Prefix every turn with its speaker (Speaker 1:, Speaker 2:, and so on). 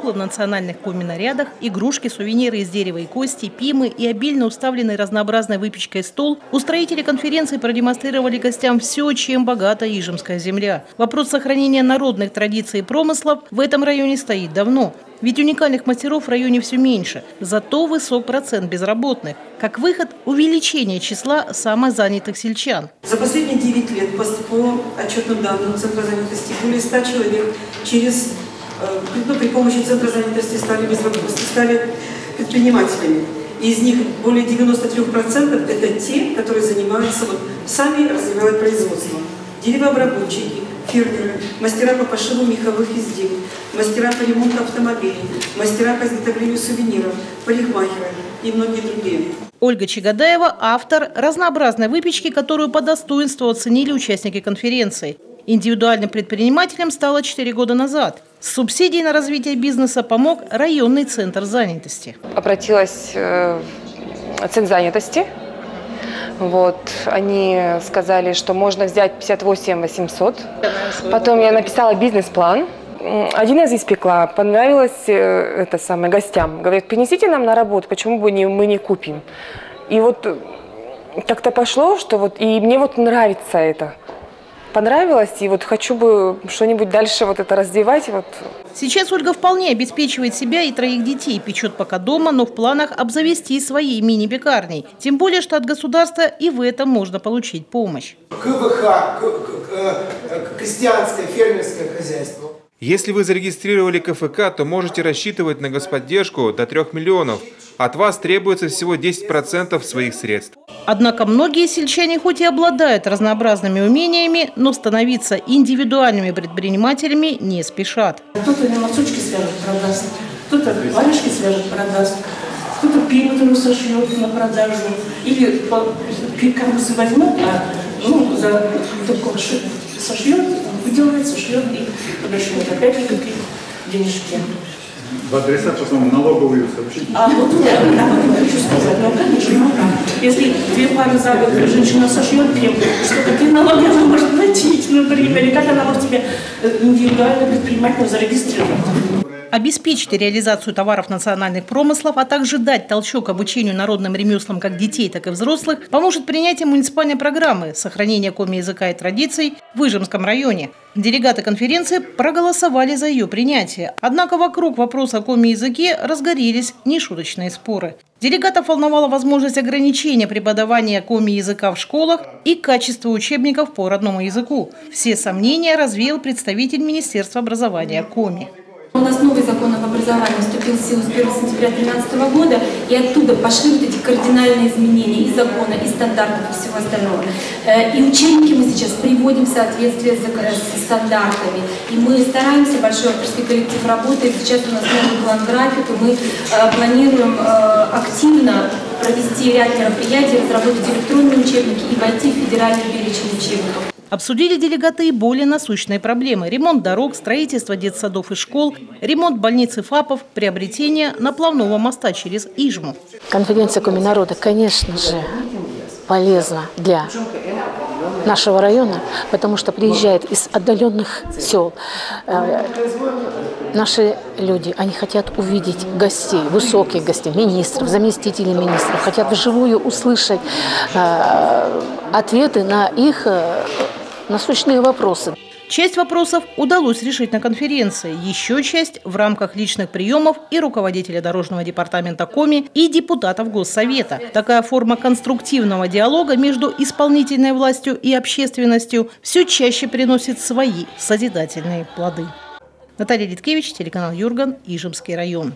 Speaker 1: куклы в национальных коми-нарядах, игрушки, сувениры из дерева и кости, пимы и обильно уставленный разнообразной выпечкой стол, устроители конференции продемонстрировали гостям все, чем богата Ижемская земля. Вопрос сохранения народных традиций и промыслов в этом районе стоит давно. Ведь уникальных мастеров в районе все меньше, зато высок процент безработных. Как выход – увеличение числа самозанятых сельчан.
Speaker 2: За последние 9 лет по отчетным данным Центра занятости более 100 человек при помощи Центра занятости стали предпринимателями. Из них более 93% это те, которые занимаются, сами развивают производство. Деревообработчики, фермеры, мастера по пошиву меховых изделий, мастера по ремонту автомобилей, мастера по изготовлению сувениров, парикмахеры и многие другие.
Speaker 1: Ольга Чагадаева – автор разнообразной выпечки, которую по достоинству оценили участники конференции. Индивидуальным предпринимателем стала 4 года назад. С субсидией на развитие бизнеса помог районный центр занятости.
Speaker 3: Обратилась в центр занятости. Они сказали, что можно взять 58 800. Потом я написала бизнес-план. Один раз испекла, понравилось гостям. Говорят, принесите нам на работу, почему бы мы не купим. И как-то пошло, что и мне нравится это. Понравилось, и хочу бы что-нибудь дальше это развивать.
Speaker 1: Сейчас Ольга вполне обеспечивает себя и 3 детей, печет пока дома, но в планах обзавестись своей мини-пекарней. Тем более, что от государства и в этом можно получить помощь.
Speaker 4: КВХ, крестьянское, фермерское хозяйство.
Speaker 5: Если вы зарегистрировали КФК, то можете рассчитывать на господдержку до 3 миллионов. От вас требуется всего 10% своих средств.
Speaker 1: Однако многие сельчане хоть и обладают разнообразными умениями, но становиться индивидуальными предпринимателями не спешат.
Speaker 2: Кто-то носочки свяжет, продаст, кто-то варежки свяжет, продаст, кто-то пиму сошьет на продажу. Или карусы возьмет, за только сошьет, выделывает, сошьет и подошьет. Опять же такие денежки.
Speaker 6: В адресат потом налоговую сообщить.
Speaker 2: Я хочу сказать, конечно, если 2 пары за год женщина сошьет пиму, что какие налоги она может платить, например, или как она может себе индивидуально предпринимательно зарегистрировать.
Speaker 1: Обеспечить реализацию товаров национальных промыслов, а также дать толчок обучению народным ремеслам как детей, так и взрослых, поможет принятие муниципальной программы сохранения коми-языка и традиций в Ижемском районе. Делегаты конференции проголосовали за ее принятие. Однако вокруг вопроса о коми-языке разгорелись нешуточные споры. Делегатов волновала возможность ограничения преподавания коми-языка в школах и качество учебников по родному языку. Все сомнения развеял представитель Министерства образования коми.
Speaker 7: У нас новый закон об образовании вступил в силу с 1 сентября 2013 года, и оттуда пошли эти кардинальные изменения и закона, и стандартов, и всего остального. И учебники мы сейчас приводим в соответствие с стандартами. И мы стараемся, большой авторский коллектив работает, сейчас у нас новый план графика, мы планируем активно провести ряд мероприятий, разработать электронные учебники и войти в федеральный перечень учебников.
Speaker 1: Обсудили делегаты и более насущные проблемы – ремонт дорог, строительство детсадов и школ, ремонт больницы ФАПов, приобретение наплавного моста через Ижму.
Speaker 8: Конференция Коми-народа, конечно же, полезна для нашего района, потому что приезжают из отдаленных сел. Наши люди, они хотят увидеть гостей, высоких гостей, министров, заместителей министров, хотят вживую услышать ответы на их насущные вопросы.
Speaker 1: Часть вопросов удалось решить на конференции. Еще часть в рамках личных приемов и руководителя дорожного департамента коми, и депутатов Госсовета. Такая форма конструктивного диалога между исполнительной властью и общественностью все чаще приносит свои созидательные плоды. Наталья Литкевич, телеканал Юрган, Ижемский район.